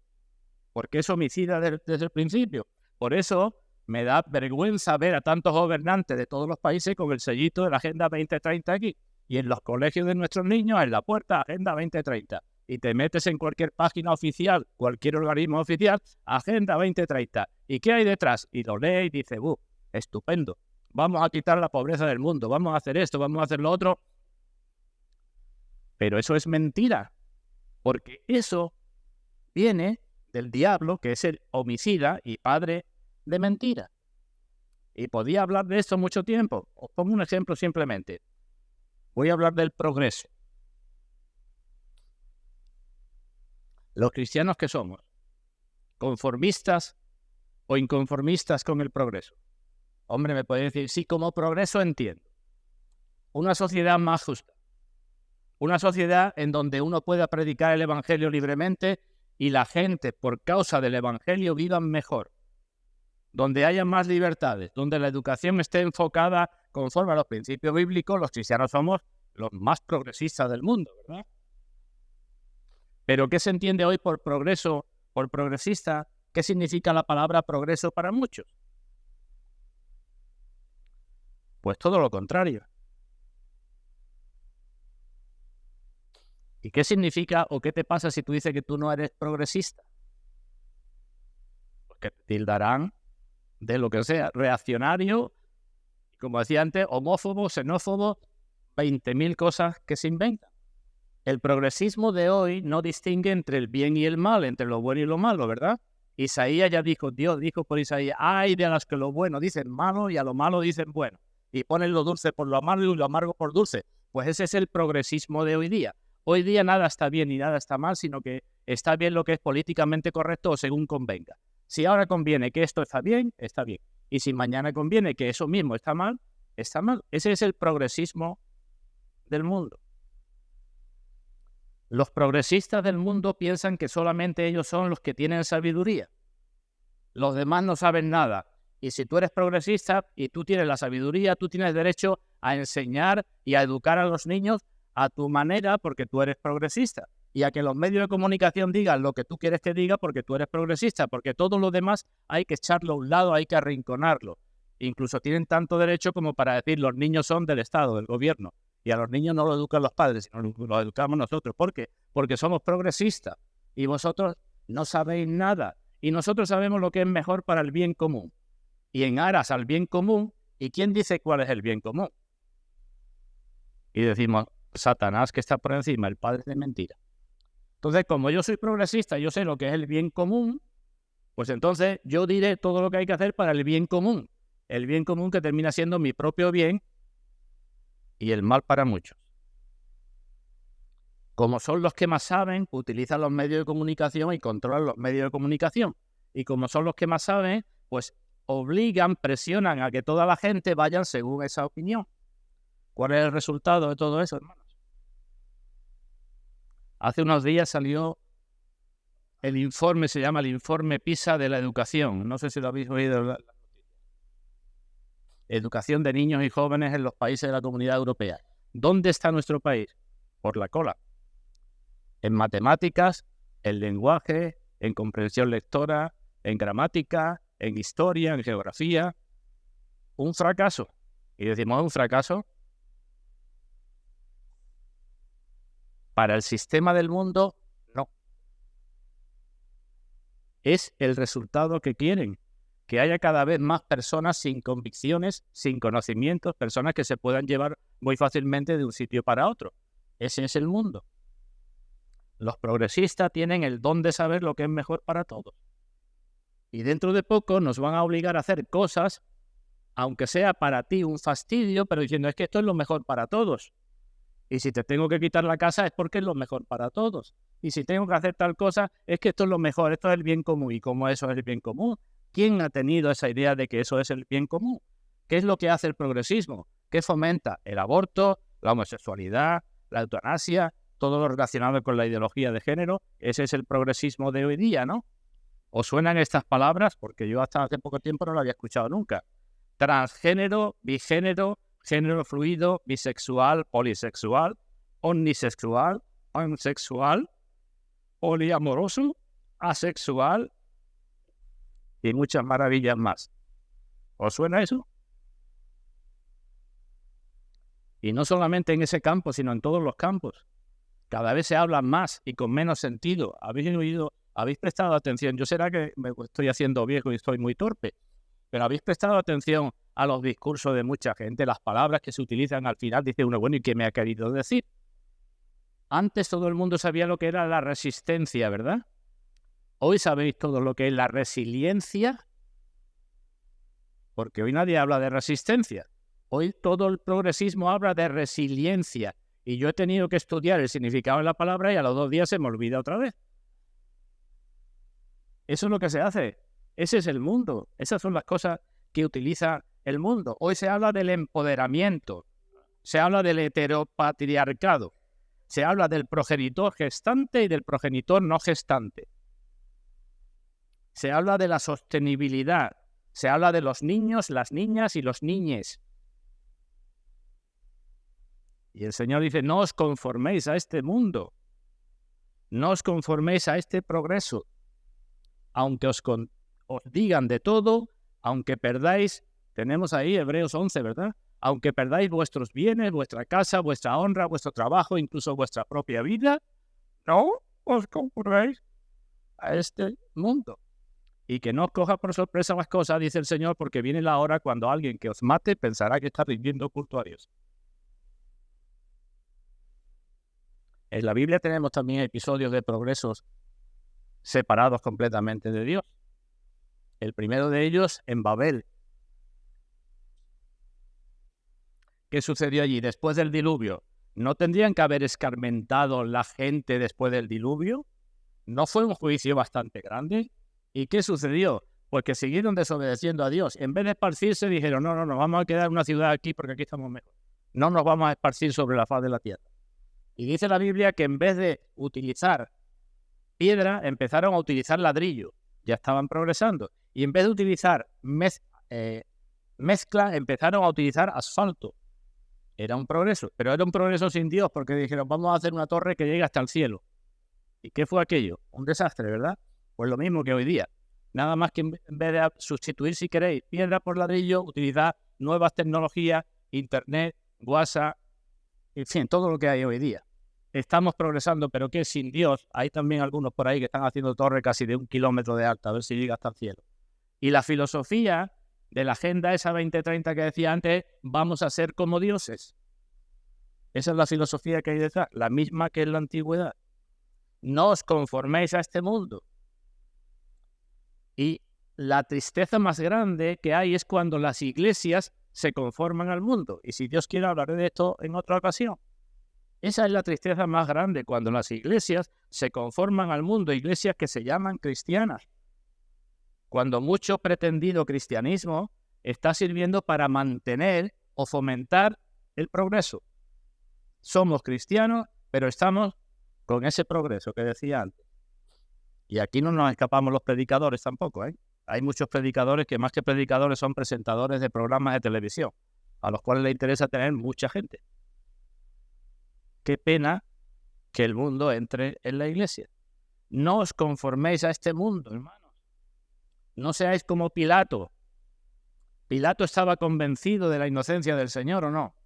porque es homicida desde el principio. Por eso me da vergüenza ver a tantos gobernantes de todos los países con el sellito de la Agenda 2030 aquí, y en los colegios de nuestros niños, en la puerta, Agenda 2030. Y te metes en cualquier página oficial, cualquier organismo oficial, Agenda 2030. ¿Y qué hay detrás? Y lo lee y dice, estupendo. Vamos a quitar la pobreza del mundo, vamos a hacer esto, vamos a hacer lo otro. Pero eso es mentira, porque eso viene del diablo, que es el homicida y padre de mentira. Y podía hablar de esto mucho tiempo. Os pongo un ejemplo simplemente. Voy a hablar del progreso. Los cristianos que somos, ¿conformistas o inconformistas con el progreso? Hombre, me puede decir, sí, como progreso entiendo. Una sociedad más justa. Una sociedad en donde uno pueda predicar el evangelio libremente y la gente, por causa del evangelio, vivan mejor. Donde haya más libertades, donde la educación esté enfocada conforme a los principios bíblicos. Los cristianos somos los más progresistas del mundo, ¿verdad? Pero ¿qué se entiende hoy por progreso, por progresista? ¿Qué significa la palabra progreso para muchos? Pues todo lo contrario. ¿Y qué significa o qué te pasa si tú dices que tú no eres progresista? Pues que te tildarán de lo que sea, reaccionario, como decía antes, homófobo, xenófobo, 20.000 cosas que se inventan. El progresismo de hoy no distingue entre el bien y el mal, entre lo bueno y lo malo, ¿verdad? Isaías ya dijo, Dios dijo por Isaías, ay de las que lo bueno dicen malo y a lo malo dicen bueno. Y ponen lo dulce por lo amargo y lo amargo por dulce. Pues ese es el progresismo de hoy día. Hoy día nada está bien y nada está mal, sino que está bien lo que es políticamente correcto o según convenga. Si ahora conviene que esto está bien, está bien. Y si mañana conviene que eso mismo está mal, está mal. Ese es el progresismo del mundo. Los progresistas del mundo piensan que solamente ellos son los que tienen sabiduría. Los demás no saben nada. Y si tú eres progresista y tú tienes la sabiduría, tú tienes derecho a enseñar y a educar a los niños a tu manera porque tú eres progresista. Y a que los medios de comunicación digan lo que tú quieres que diga porque tú eres progresista. Porque todo lo demás hay que echarlo a un lado, hay que arrinconarlo. Incluso tienen tanto derecho como para decir los niños son del Estado, del gobierno. Y a los niños no los educan los padres, sino los educamos nosotros. ¿Por qué? Porque somos progresistas. Y vosotros no sabéis nada. Y nosotros sabemos lo que es mejor para el bien común. Y en aras al bien común, ¿y quién dice cuál es el bien común? Y decimos, Satanás que está por encima, el padre de mentira. Entonces, como yo soy progresista, yo sé lo que es el bien común, pues entonces yo diré todo lo que hay que hacer para el bien común. El bien común que termina siendo mi propio bien y el mal para muchos. Como son los que más saben, utilizan los medios de comunicación y controlan los medios de comunicación. Y como son los que más saben, pues obligan, presionan a que toda la gente vaya según esa opinión. ¿Cuál es el resultado de todo eso, hermanos? Hace unos días salió el informe, se llama el informe PISA de la educación. No sé si lo habéis oído. Educación de niños y jóvenes en los países de la Comunidad Europea. ¿Dónde está nuestro país? Por la cola. En matemáticas, en lenguaje, en comprensión lectora, en gramática, en historia, en geografía. Un fracaso. Y decimos un fracaso. Para el sistema del mundo, no. Es el resultado que quieren. Que haya cada vez más personas sin convicciones, sin conocimientos, personas que se puedan llevar muy fácilmente de un sitio para otro. Ese es el mundo. Los progresistas tienen el don de saber lo que es mejor para todos. Y dentro de poco nos van a obligar a hacer cosas, aunque sea para ti un fastidio, pero diciendo es que esto es lo mejor para todos. Y si te tengo que quitar la casa es porque es lo mejor para todos. Y si tengo que hacer tal cosa es que esto es lo mejor, esto es el bien común. ¿Y cómo eso es el bien común? ¿Quién ha tenido esa idea de que eso es el bien común? ¿Qué es lo que hace el progresismo? ¿Qué fomenta? El aborto, la homosexualidad, la eutanasia, todo lo relacionado con la ideología de género. Ese es el progresismo de hoy día, ¿no? ¿Os suenan estas palabras? Porque yo hasta hace poco tiempo no lo había escuchado nunca. Transgénero, bigénero, género fluido, bisexual, polisexual, omnisexual, pansexual, poliamoroso, asexual y muchas maravillas más. ¿Os suena eso? Y no solamente en ese campo, sino en todos los campos. Cada vez se habla más y con menos sentido. ¿Habéis prestado atención? Yo será que me estoy haciendo viejo y estoy muy torpe, pero ¿habéis prestado atención a los discursos de mucha gente? Las palabras que se utilizan al final, dice uno, bueno, ¿y qué me ha querido decir? Antes todo el mundo sabía lo que era la resistencia, ¿verdad? Hoy sabéis todo lo que es la resiliencia, porque hoy nadie habla de resistencia. Hoy todo el progresismo habla de resiliencia. Y yo he tenido que estudiar el significado de la palabra y a los 2 días se me olvida otra vez. Eso es lo que se hace. Ese es el mundo. Esas son las cosas que utiliza el mundo. Hoy se habla del empoderamiento. Se habla del heteropatriarcado. Se habla del progenitor gestante y del progenitor no gestante. Se habla de la sostenibilidad. Se habla de los niños, las niñas y los niñes. Y el Señor dice, no os conforméis a este mundo. No os conforméis a este progreso. Aunque os digan de todo, aunque perdáis, tenemos ahí Hebreos 11, ¿verdad? Aunque perdáis vuestros bienes, vuestra casa, vuestra honra, vuestro trabajo, incluso vuestra propia vida, no os conforméis a este mundo. Y que no os coja por sorpresa las cosas, dice el Señor, porque viene la hora cuando alguien que os mate pensará que está rindiendo culto a Dios. En la Biblia tenemos también episodios de progresos separados completamente de Dios. El primero de ellos en Babel. ¿Qué sucedió allí después del diluvio? ¿No tendrían que haber escarmentado la gente después del diluvio? ¿No fue un juicio bastante grande? ¿Y qué sucedió? Pues que siguieron desobedeciendo a Dios. En vez de esparcirse, dijeron, no, vamos a quedar en una ciudad aquí porque aquí estamos mejor. No nos vamos a esparcir sobre la faz de la tierra. Y dice la Biblia que en vez de utilizar piedra, empezaron a utilizar ladrillo. Ya estaban progresando. Y en vez de utilizar mezcla, empezaron a utilizar asfalto. Era un progreso, pero era un progreso sin Dios, porque dijeron, vamos a hacer una torre que llegue hasta el cielo. ¿Y qué fue aquello? Un desastre, ¿verdad? Pues lo mismo que hoy día. Nada más que en vez de sustituir, si queréis, piedra por ladrillo, utilizar nuevas tecnologías, internet, WhatsApp, en fin, todo lo que hay hoy día. Estamos progresando, pero que sin Dios, hay también algunos por ahí que están haciendo torres casi de 1 kilómetro de alta, a ver si llega hasta el cielo. Y la filosofía de la agenda esa 2030 que decía antes, vamos a ser como dioses. Esa es la filosofía que hay detrás, la misma que en la antigüedad. No os conforméis a este mundo. Y la tristeza más grande que hay es cuando las iglesias se conforman al mundo. Y si Dios quiere, hablaré de esto en otra ocasión. Esa es la tristeza más grande, cuando las iglesias se conforman al mundo, iglesias que se llaman cristianas. Cuando mucho pretendido cristianismo está sirviendo para mantener o fomentar el progreso. Somos cristianos, pero estamos con ese progreso que decía antes. Y aquí no nos escapamos los predicadores tampoco, ¿eh? Hay muchos predicadores que más que predicadores son presentadores de programas de televisión, a los cuales les interesa tener mucha gente. Qué pena que el mundo entre en la iglesia. No os conforméis a este mundo, hermanos. No seáis como Pilato. ¿Pilato estaba convencido de la inocencia del Señor o no?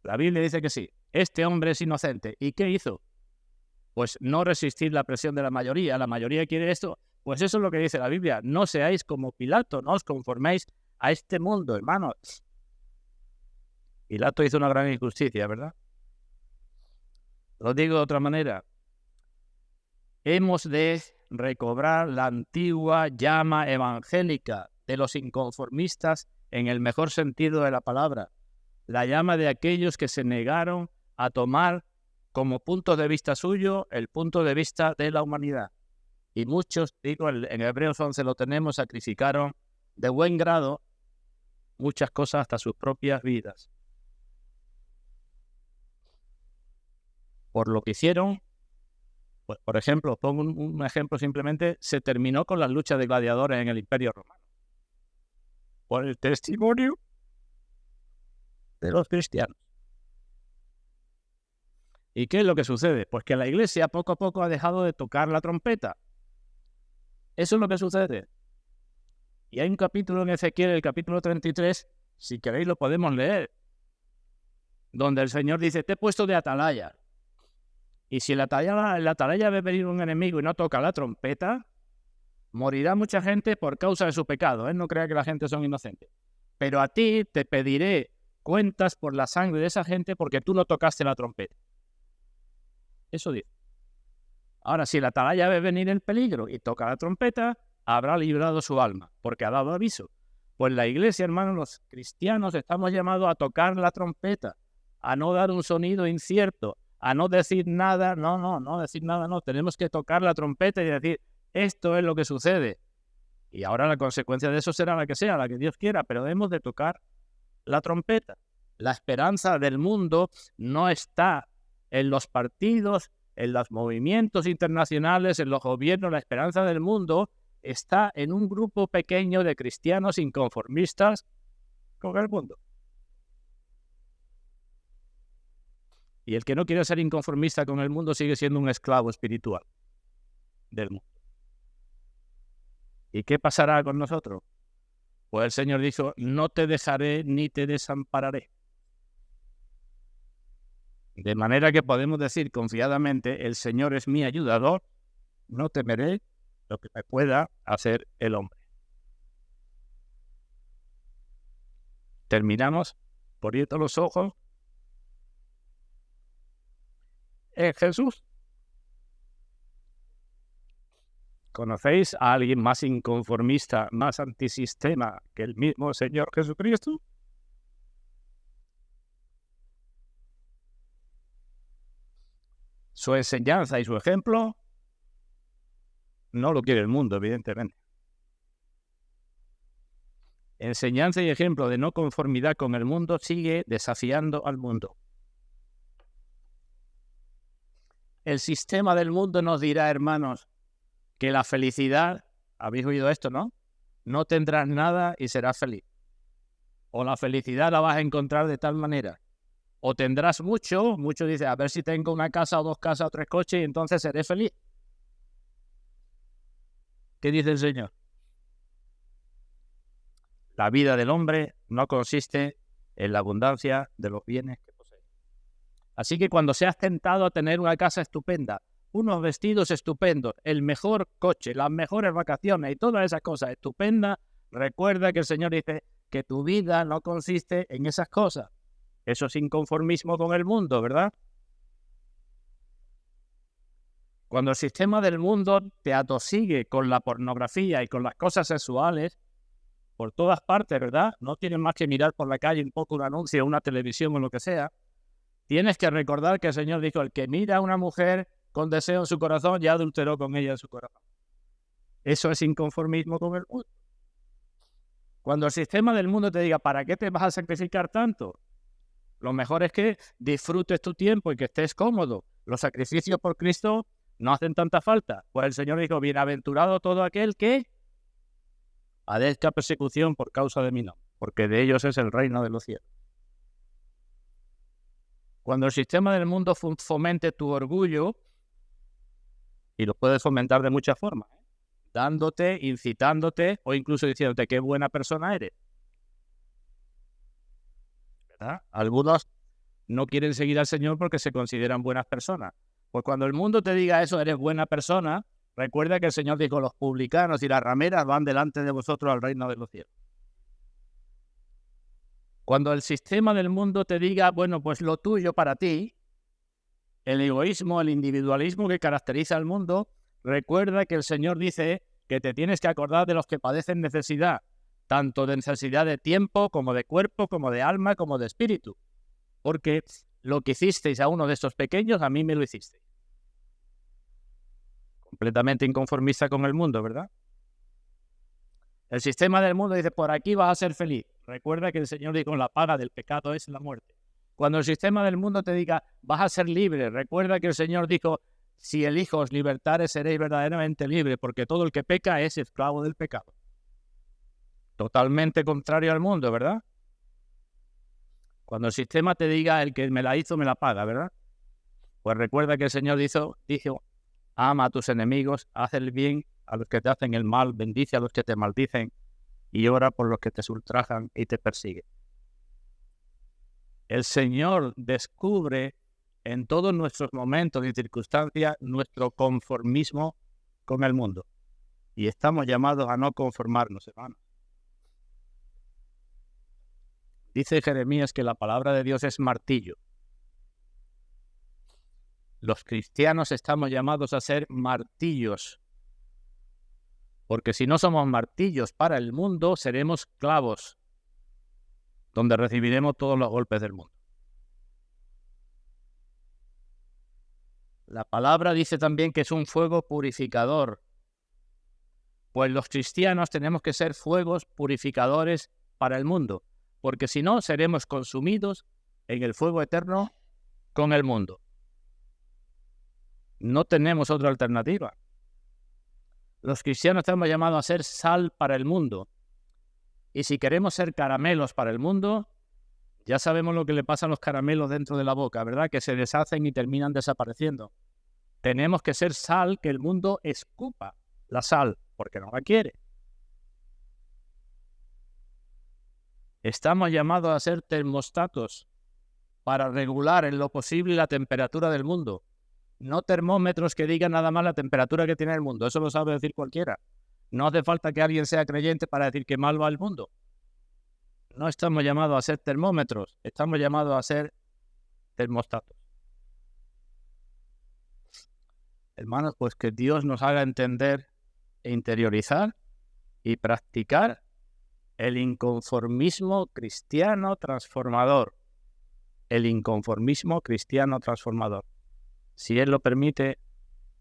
La Biblia dice que sí. Este hombre es inocente. ¿Y qué hizo? Pues no resistir la presión de la mayoría. La mayoría quiere esto. Pues eso es lo que dice la Biblia. No seáis como Pilato. No os conforméis a este mundo, hermanos. Pilato hizo una gran injusticia, ¿verdad? Lo digo de otra manera. Hemos de recobrar la antigua llama evangélica de los inconformistas en el mejor sentido de la palabra. La llama de aquellos que se negaron a tomar como punto de vista suyo el punto de vista de la humanidad. Y muchos, digo, en Hebreos 11 lo tenemos, sacrificaron de buen grado muchas cosas hasta sus propias vidas. Por lo que hicieron, pues, por ejemplo, pongo un ejemplo simplemente, se terminó con las luchas de gladiadores en el Imperio Romano. Por el testimonio de los cristianos. ¿Y qué es lo que sucede? Pues que la iglesia poco a poco ha dejado de tocar la trompeta. Eso es lo que sucede. Y hay un capítulo en Ezequiel, el capítulo 33, si queréis lo podemos leer, donde el Señor dice, te he puesto de atalaya. Y si en la atalaya ve venir un enemigo y no toca la trompeta, morirá mucha gente por causa de su pecado. No crea que la gente son inocentes. Pero a ti te pediré cuentas por la sangre de esa gente porque tú no tocaste la trompeta. Eso dice. Ahora, si el atalaya ve venir el peligro y toca la trompeta, habrá librado su alma, porque ha dado aviso. Pues la iglesia, hermanos, los cristianos, estamos llamados a tocar la trompeta, a no dar un sonido incierto, a no decir nada, no decir nada, no. Tenemos que tocar la trompeta y decir, esto es lo que sucede. Y ahora la consecuencia de eso será la que sea, la que Dios quiera, pero hemos de tocar la trompeta. La esperanza del mundo no está en los partidos, en los movimientos internacionales, en los gobiernos. La esperanza del mundo está en un grupo pequeño de cristianos inconformistas con el mundo. Y el que no quiere ser inconformista con el mundo sigue siendo un esclavo espiritual del mundo. ¿Y qué pasará con nosotros? Pues el Señor dijo, no te dejaré ni te desampararé. De manera que podemos decir confiadamente, el Señor es mi ayudador, no temeré lo que me pueda hacer el hombre. Terminamos poniendo los ojos en Jesús. ¿Conocéis a alguien más inconformista, más antisistema que el mismo Señor Jesucristo? Su enseñanza y su ejemplo no lo quiere el mundo, evidentemente. Enseñanza y ejemplo de no conformidad con el mundo sigue desafiando al mundo. El sistema del mundo nos dirá, hermanos, que la felicidad, habéis oído esto, ¿no? No tendrás nada y serás feliz. O la felicidad la vas a encontrar de tal manera. O tendrás mucho dice, a ver si tengo una casa o 2 casas o 3 coches y entonces seré feliz. ¿Qué dice el Señor? La vida del hombre no consiste en la abundancia de los bienes que posee. Así que cuando seas tentado a tener una casa estupenda, unos vestidos estupendos, el mejor coche, las mejores vacaciones y todas esas cosas estupendas, recuerda que el Señor dice que tu vida no consiste en esas cosas. Eso es inconformismo con el mundo, ¿verdad? Cuando el sistema del mundo te atosigue con la pornografía y con las cosas sexuales, por todas partes, ¿verdad? No tienes más que mirar por la calle un poco un anuncio, una televisión o lo que sea. Tienes que recordar que el Señor dijo, el que mira a una mujer con deseo en su corazón, ya adulteró con ella en su corazón. Eso es inconformismo con el mundo. Cuando el sistema del mundo te diga, ¿para qué te vas a sacrificar tanto? Lo mejor es que disfrutes tu tiempo y que estés cómodo. Los sacrificios por Cristo no hacen tanta falta. Pues el Señor dijo, bienaventurado todo aquel que padezca persecución por causa de mi nombre, porque de ellos es el reino de los cielos. Cuando el sistema del mundo fomente tu orgullo, y lo puedes fomentar de muchas formas, dándote, incitándote o incluso diciéndote qué buena persona eres, ¿verdad? Algunos no quieren seguir al Señor porque se consideran buenas personas. Pues cuando el mundo te diga eso, eres buena persona, recuerda que el Señor dijo, los publicanos y las rameras van delante de vosotros al reino de los cielos. Cuando el sistema del mundo te diga, bueno, pues lo tuyo para ti, el egoísmo, el individualismo que caracteriza al mundo, recuerda que el Señor dice que te tienes que acordar de los que padecen necesidad, tanto de necesidad de tiempo, como de cuerpo, como de alma, como de espíritu. Porque lo que hicisteis a uno de estos pequeños, a mí me lo hicisteis. Completamente inconformista con el mundo, ¿verdad? El sistema del mundo dice, por aquí vas a ser feliz. Recuerda que el Señor dijo, la paga del pecado es la muerte. Cuando el sistema del mundo te diga, vas a ser libre, recuerda que el Señor dijo, si el Hijo os libertare, seréis verdaderamente libres, porque todo el que peca es esclavo del pecado. Totalmente contrario al mundo, ¿verdad? Cuando el sistema te diga, el que me la hizo, me la paga, ¿verdad? Pues recuerda que el Señor dijo, ama a tus enemigos, haz el bien a los que te hacen el mal, bendice a los que te maldicen y ora por los que te ultrajan y te persiguen. El Señor descubre en todos nuestros momentos y circunstancias nuestro conformismo con el mundo. Y estamos llamados a no conformarnos, hermanos. Dice Jeremías que la palabra de Dios es martillo. Los cristianos estamos llamados a ser martillos, porque si no somos martillos para el mundo, seremos clavos, donde recibiremos todos los golpes del mundo. La palabra dice también que es un fuego purificador. Pues los cristianos tenemos que ser fuegos purificadores para el mundo, porque si no, seremos consumidos en el fuego eterno con el mundo. No tenemos otra alternativa. Los cristianos estamos llamados a ser sal para el mundo. Y si queremos ser caramelos para el mundo, ya sabemos lo que le pasa a los caramelos dentro de la boca, ¿verdad? Que se deshacen y terminan desapareciendo. Tenemos que ser sal, que el mundo escupa la sal, porque no la quiere. Estamos llamados a ser termostatos para regular en lo posible la temperatura del mundo. No termómetros que digan nada más la temperatura que tiene el mundo. Eso lo sabe decir cualquiera. No hace falta que alguien sea creyente para decir que mal va el mundo. No estamos llamados a ser termómetros. Estamos llamados a ser termostatos. Hermanos, pues que Dios nos haga entender e interiorizar y practicar el inconformismo cristiano transformador. El inconformismo cristiano transformador. Si Él lo permite,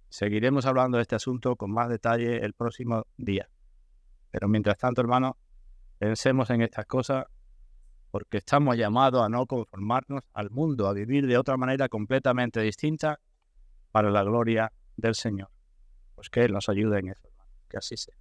seguiremos hablando de este asunto con más detalle el próximo día. Pero mientras tanto, hermanos, pensemos en estas cosas porque estamos llamados a no conformarnos al mundo, a vivir de otra manera completamente distinta para la gloria del Señor. Pues que Él nos ayude en eso, hermanos. Que así sea.